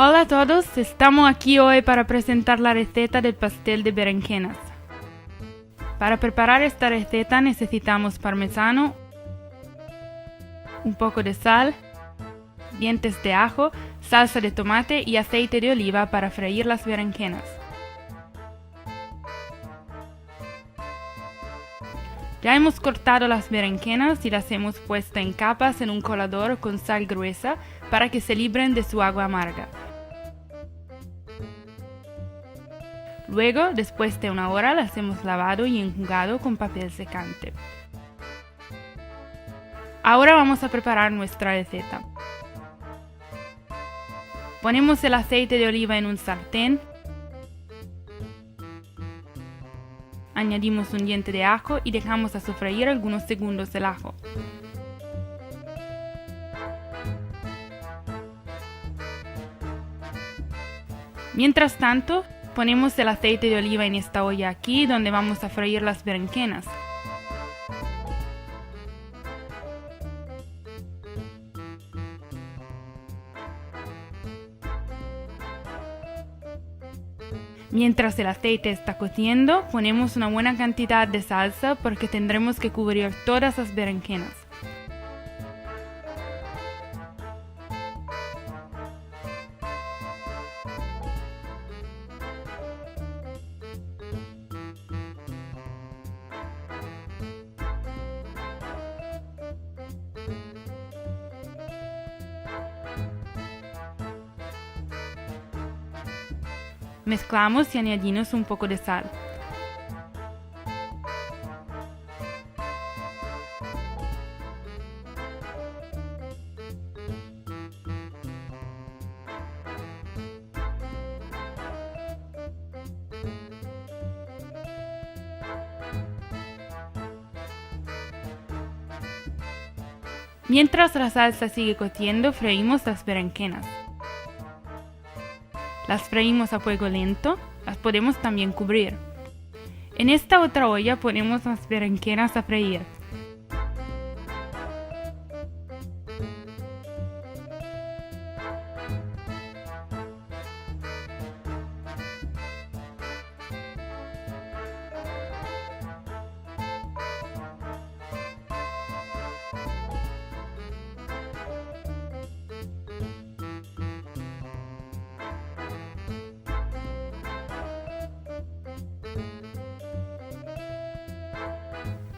Hola a todos, estamos aquí hoy para presentar la receta del pastel de berenjenas. Para preparar esta receta necesitamos parmesano, un poco de sal, dientes de ajo, salsa de tomate y aceite de oliva para freír las berenjenas. Ya hemos cortado las berenjenas y las hemos puesto en capas en un colador con sal gruesa para que se libren de su agua amarga. Luego, después de una hora, las hemos lavado y enjugado con papel secante. Ahora vamos a preparar nuestra receta. Ponemos el aceite de oliva en un sartén. Añadimos un diente de ajo y dejamos a sofreír algunos segundos el ajo. Mientras tanto, ponemos el aceite de oliva en esta olla aquí donde vamos a freír las berenjenas. Mientras el aceite está cociendo, ponemos una buena cantidad de salsa porque tendremos que cubrir todas las berenjenas. Mezclamos y añadimos un poco de sal. Mientras la salsa sigue cociendo, freímos las berenjenas. Las freímos a fuego lento, las podemos también cubrir. En esta otra olla ponemos las berenjenas a freír.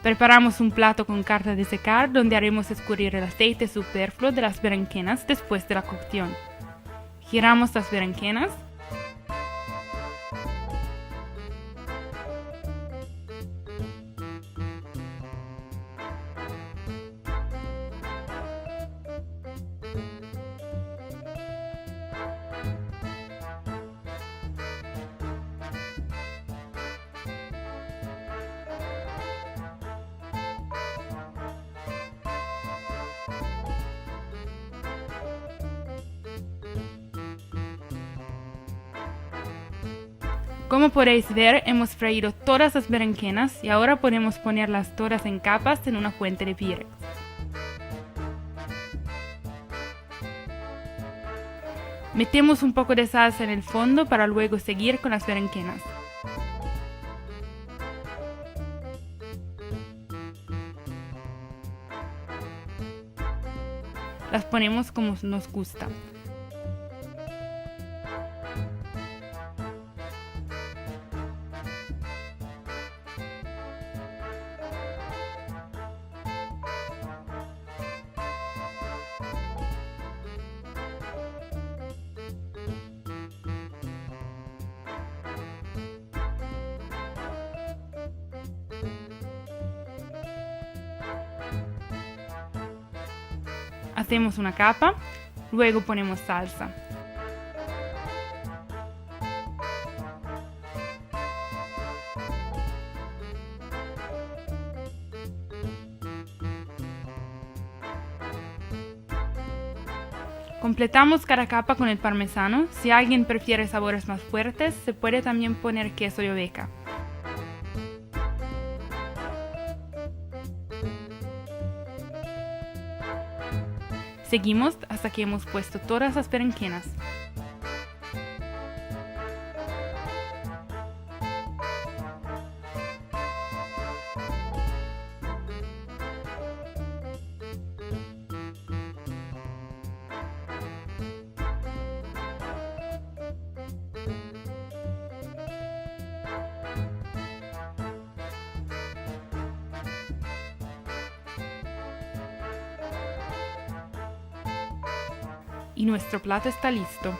Preparamos un plato con carne de secar donde haremos escurrir el aceite superfluo de las berenjenas después de la cocción. Giramos las berenjenas. Como podéis ver, hemos freído todas las berenjenas y ahora podemos ponerlas todas en capas en una fuente de Pyrex. Metemos un poco de salsa en el fondo para luego seguir con las berenjenas. Las ponemos como nos gusta. Hacemos una capa, luego ponemos salsa. Completamos cada capa con el parmesano. Si alguien prefiere sabores más fuertes, se puede también poner queso de oveja. Seguimos hasta que hemos puesto todas las berenjenas. y nuestro plato está listo.